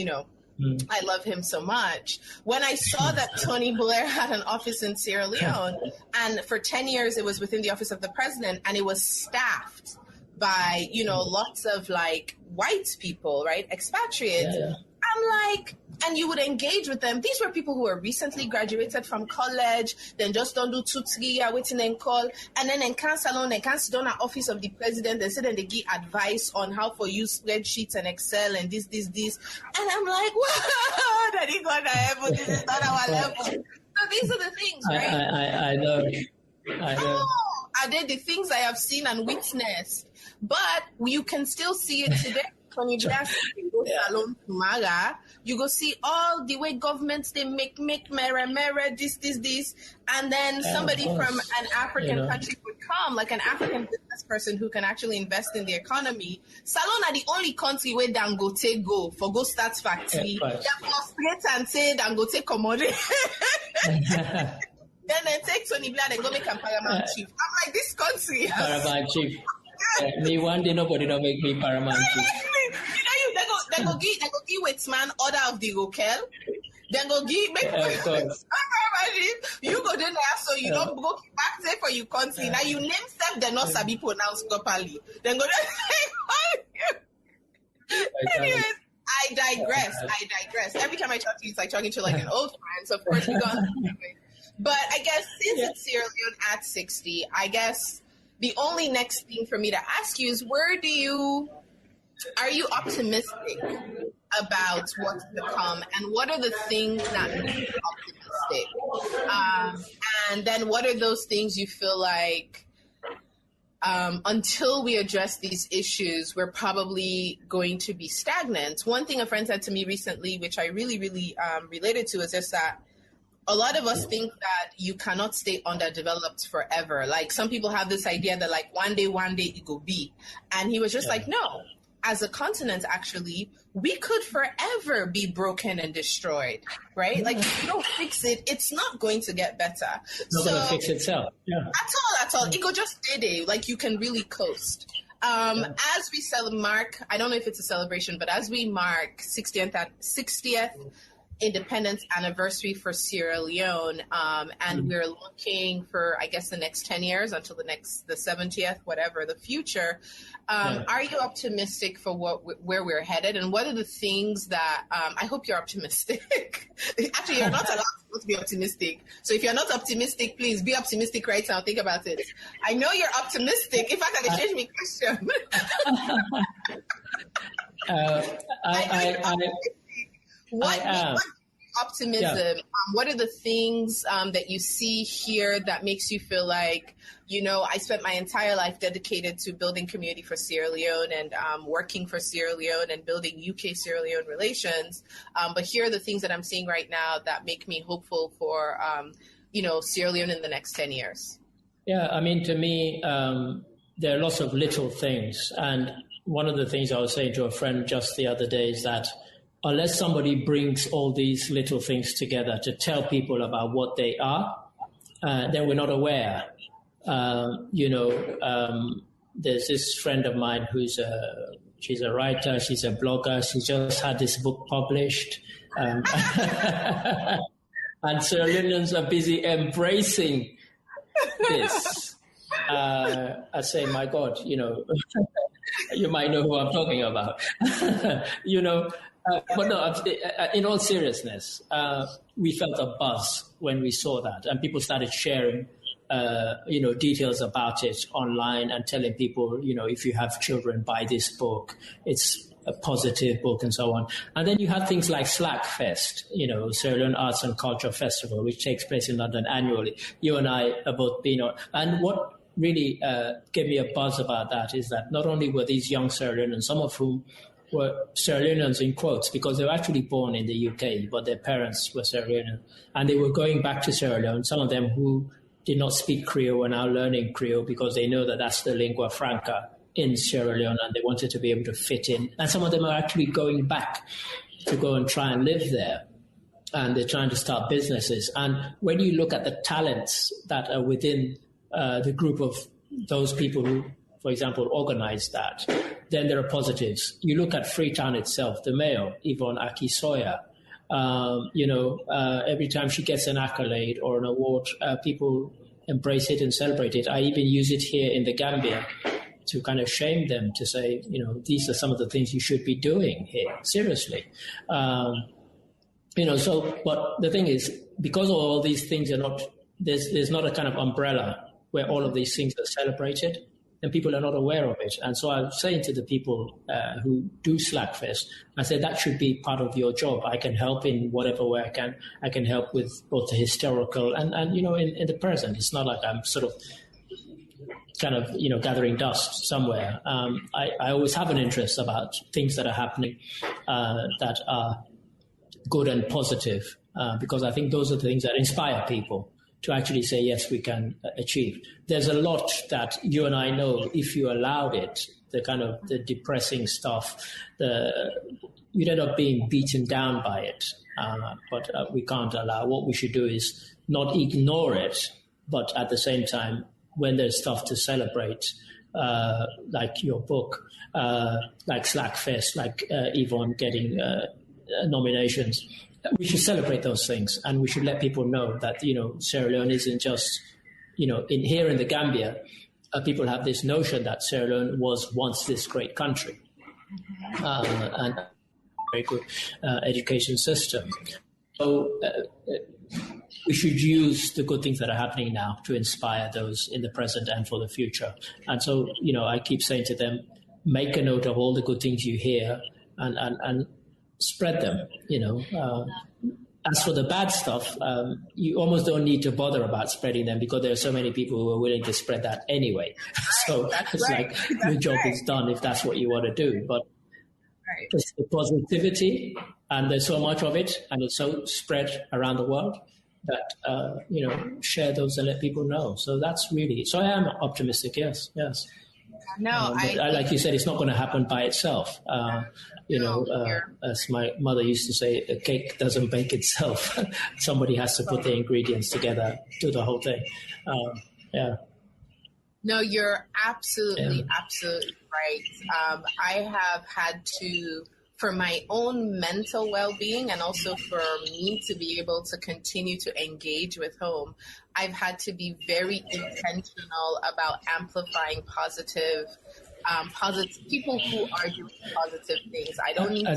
I love him so much. When I saw that Tony Blair had an office in Sierra Leone, and for 10 years it was within the office of the president, and it was staffed by, lots of white people, right? Expatriates. Yeah. I'm like, and you would engage with them. These were people who were recently graduated from college, then just don't do 2-3 years waiting and call, and then in salon, they can't sit down at office of the president and sit and they give advice on how for use spreadsheets and Excel and this. And I'm like, what? Daddy God, this is not our level. So these are the things, right? I know. Are they the things I have seen and witnessed? But you can still see it today. When you just go salon to Maga, you go see all the way governments they make mirror, this, and then somebody from an African country would come, like an African business person who can actually invest in the economy. Salon are the only country where Dangote go for go start factory. They frustrate and say Dangote commodity. Then they take Tony Blair and go make a paramount chief. I'm like, this country. Paramount chief. Me one day nobody don't make me paramount chief. They go give Waitzman order of the hotel. Then go give you go there so you don't go back there for your country. Now you name self they not sabi pronounce properly. Then go there. Anyways, I digress. Every time I talk to you, it's like talking to an old friend. So of course we go on. But I guess since it's Sierra Leone at 60, I guess the only next thing for me to ask you is are you optimistic about what's to come, and what are the things that make you optimistic? And then what are those things you feel like until we address these issues, we're probably going to be stagnant? One thing a friend said to me recently, which I really, really related to, is just that a lot of us think that you cannot stay underdeveloped forever. Like some people have this idea that one day it will be. And he was just like, no. As a continent, actually, we could forever be broken and destroyed, right? If you don't fix it, it's not going to get better. It's not going to fix itself. Yeah. At all. It could just stay there. You can really coast. As we mark, I don't know if it's a celebration, but as we mark 60th independence anniversary for Sierra Leone, and we're looking for, I guess, the next 10 years until the 70th, whatever the future. Are you optimistic for where we're headed, and what are the things that I hope you're optimistic? Actually, you're not allowed to be optimistic. So if you're not optimistic, please be optimistic right now. Think about it. I know you're optimistic. In fact, I changed my question. What optimism? Yeah. What are the things that you see here that makes you feel like, I spent my entire life dedicated to building community for Sierra Leone and working for Sierra Leone and building UK-Sierra Leone relations. But here are the things that I'm seeing right now that make me hopeful for, Sierra Leone in the next 10 years. Yeah, I mean, to me, there are lots of little things. And one of the things I was saying to a friend just the other day is that unless somebody brings all these little things together to tell people about what they are, then we're not aware. There's this friend of mine she's a writer, she's a blogger, she just had this book published. And Sierra Leoneans are busy embracing this. I say, my God, you might know who I'm talking about. But no, in all seriousness, we felt a buzz when we saw that, and people started sharing, details about it online and telling people, if you have children, buy this book. It's a positive book and so on. And then you have things like Slackfest, Sierra Leone Arts and Culture Festival, which takes place in London annually. You and I have both been on. And what really gave me a buzz about that is that not only were these young Sierra Leoneans, some of whom were Sierra Leoneans in quotes, because they were actually born in the UK, but their parents were Sierra Leonean. And they were going back to Sierra Leone, some of them who did not speak Creole were now learning Creole because they know that that's the lingua franca in Sierra Leone, and they wanted to be able to fit in. And some of them are actually going back to go and try and live there. And they're trying to start businesses. And when you look at the talents that are within the group of those people who, for example, organized that, then there are positives. You look at Freetown itself, the mayor, Yvonne Akisoya, every time she gets an accolade or an award, people embrace it and celebrate it. I even use it here in the Gambia to kind of shame them, to say, these are some of the things you should be doing here, seriously. But the thing is, because all these things are not, there's not a kind of umbrella where all of these things are celebrated, and people are not aware of it. And so I'm saying to the people who do Slackfest, I said, that should be part of your job. I can help in whatever way I can. I can help with both the historical and in the present. It's not like I'm sort of kind of, gathering dust somewhere. I always have an interest about things that are happening that are good and positive, because I think those are the things that inspire people to actually say, yes, we can achieve. There's a lot that you and I know, if you allowed it, the depressing stuff, you'd end up being beaten down by it. But we can't allow. What we should do is not ignore it, but at the same time, when there's stuff to celebrate, like your book, like Slackfest, like Yvonne getting nominations, we should celebrate those things, and we should let people know that, Sierra Leone isn't just, here in the Gambia, people have this notion that Sierra Leone was once this great country, and a very good education system. So we should use the good things that are happening now to inspire those in the present and for the future. And so, I keep saying to them, make a note of all the good things you hear and spread them, As for the bad stuff, you almost don't need to bother about spreading them, because there are so many people who are willing to spread that anyway. So it's like your job is done if that's what you want to do. But it's the positivity, and there's so much of it, and it's so spread around the world that, share those and let people know. So that's really, so I am optimistic, yes. No, like you said, it's not going to happen by itself. As my mother used to say, a cake doesn't bake itself. Somebody has to put the ingredients together, do the whole thing. No, you're absolutely right. I have had to, for my own mental well-being and also for me to be able to continue to engage with home, I've had to be very intentional about amplifying positive people who are doing positive things. I don't need I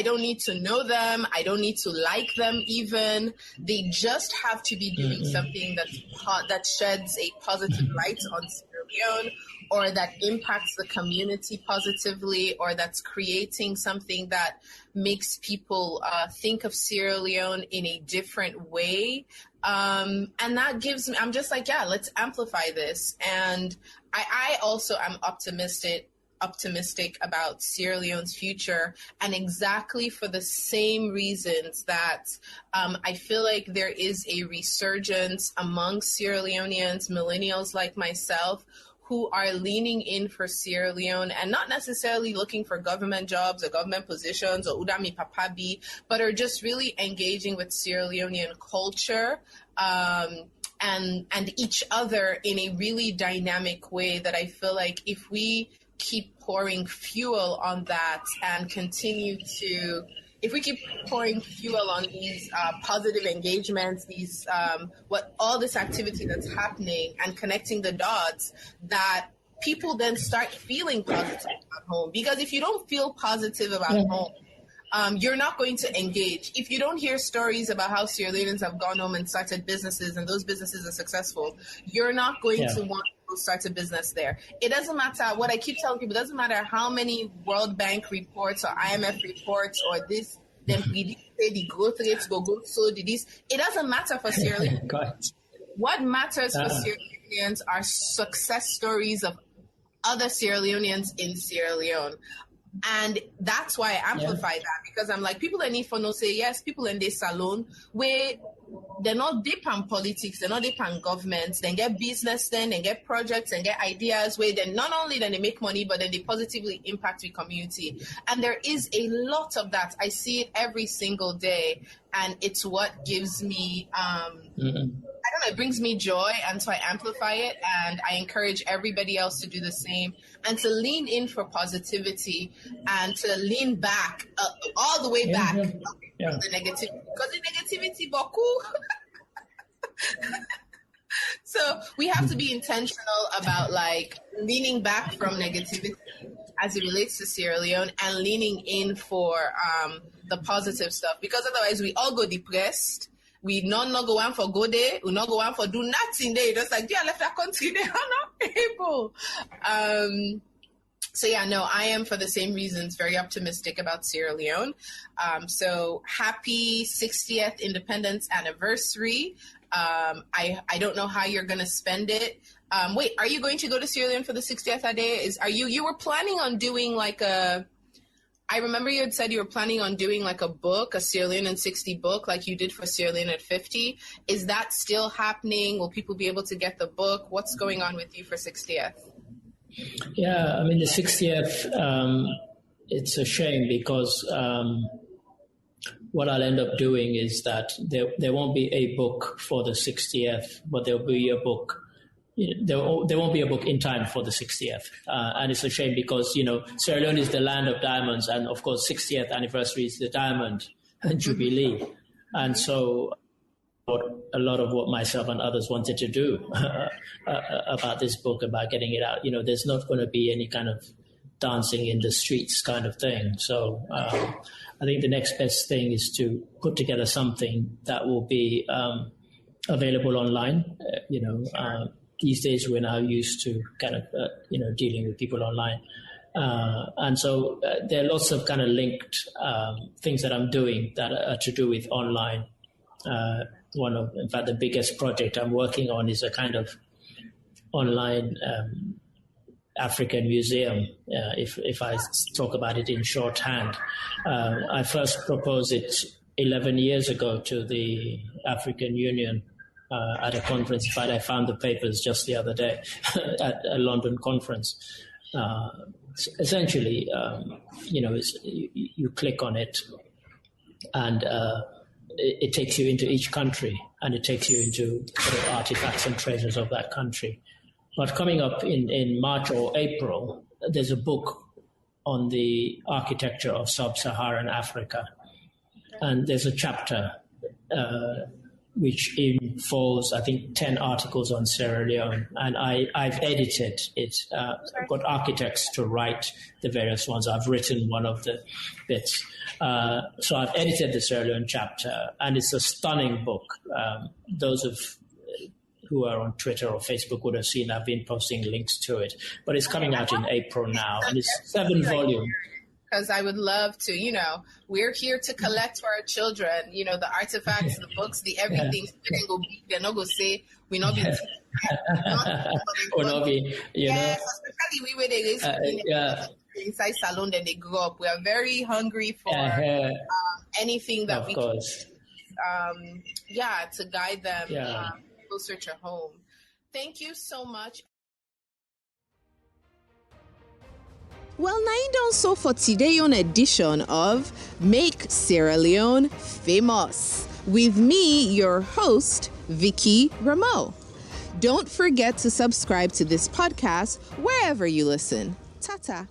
don't need to know them. I don't need to like them even. They just have to be doing something that sheds a positive light on Sierra Leone, or that impacts the community positively, or that's creating something that makes people think of Sierra Leone in a different way. And that gives me, I'm just like, yeah, let's amplify this. And I also am optimistic about Sierra Leone's future, and exactly for the same reasons that I feel like there is a resurgence among Sierra Leoneans, millennials like myself, who are leaning in for Sierra Leone and not necessarily looking for government jobs or government positions or Udami Papabi, but are just really engaging with Sierra Leonean culture and each other in a really dynamic way that I feel like if we keep pouring fuel on that and continue to, if we keep pouring fuel on these positive engagements, these all this activity that's happening and connecting the dots, that people then start feeling positive about home. Because if you don't feel positive about home, you're not going to engage. If you don't hear stories about how Sierra Leoneans have gone home and started businesses and those businesses are successful, you're not going to want to start a business there. It doesn't matter what I keep telling people, it doesn't matter how many World Bank reports or IMF reports or this, then we did say the growth rates go good, so did this. It doesn't matter for Sierra Leone. What matters for Sierra Leoneans are success stories of other Sierra Leoneans in Sierra Leone. And that's why I amplify that, because I'm like, people that need for no say yes, people in this salon where they're not deep on politics, they're not deep on governments, then get business, then get projects and get ideas where then not only then they make money, but then they positively impact the community. And there is a lot of that. I see it every single day, and it's what gives me I don't know, it brings me joy, and so I amplify it, and I encourage everybody else to do the same and to lean in for positivity and to lean back, all the way back from the negativity, because the negativity, beaucoup. So we have to be intentional about like leaning back from negativity as it relates to Sierra Leone and leaning in for the positive stuff, because otherwise we all go depressed. We not go on for go there. We not go on for do nothing there. Just like, I left that country. They are not able. So yeah, no, I am for the same reasons very optimistic about Sierra Leone. So happy 60th independence anniversary. I don't know how you're going to spend it. Wait, are you going to go to Sierra Leone for the 60th Ade? You were planning on doing like I remember you had said you were planning on doing like a book, a Sierra Leone in 60 book, like you did for Sierra Leone at 50. Is that still happening? Will people be able to get the book? What's going on with you for 60th? Yeah, I mean, the 60th, it's a shame because what I'll end up doing is that there won't be a book for the 60th, but there'll be a book. There won't be a book in time for the 60th. And it's a shame because, Sierra Leone is the land of diamonds. And, of course, 60th anniversary is the diamond jubilee. And so a lot of what myself and others wanted to do about this book, about getting it out, there's not going to be any kind of dancing in the streets kind of thing. So I think the next best thing is to put together something that will be available online, These days, we're now used to kind of, dealing with people online. And so there are lots of kind of linked things that I'm doing that are to do with online. In fact, the biggest project I'm working on is a kind of online African museum, if I talk about it in shorthand. I first proposed it 11 years ago to the African Union at a conference. In fact, I found the papers just the other day at a London conference. Essentially, you click on it and it takes you into each country and it takes you into sort of artifacts and treasures of that country. But coming up in March or April, there's a book on the architecture of sub-Saharan Africa. And there's a chapter which involves, I think, 10 articles on Sierra Leone. And I've edited it. I've got architects to write the various ones. I've written one of the bits. So I've edited the Sierra Leone chapter, and it's a stunning book. Those who are on Twitter or Facebook would have seen I've been posting links to it. But it's coming out in April now, and it's 7 volumes. Because I would love to, we're here to collect for our children, the artifacts, the books, the everything. They're not going to say, we're not being or not be, Yes, especially we were inside salon that they grew up. We are very hungry for anything that we can, to guide them closer to home. Thank you so much. Well, naidon so for today on edition of Make Sierra Leone Famous with me, your host, Vicky Rameau. Don't forget to subscribe to this podcast wherever you listen. Ta-ta.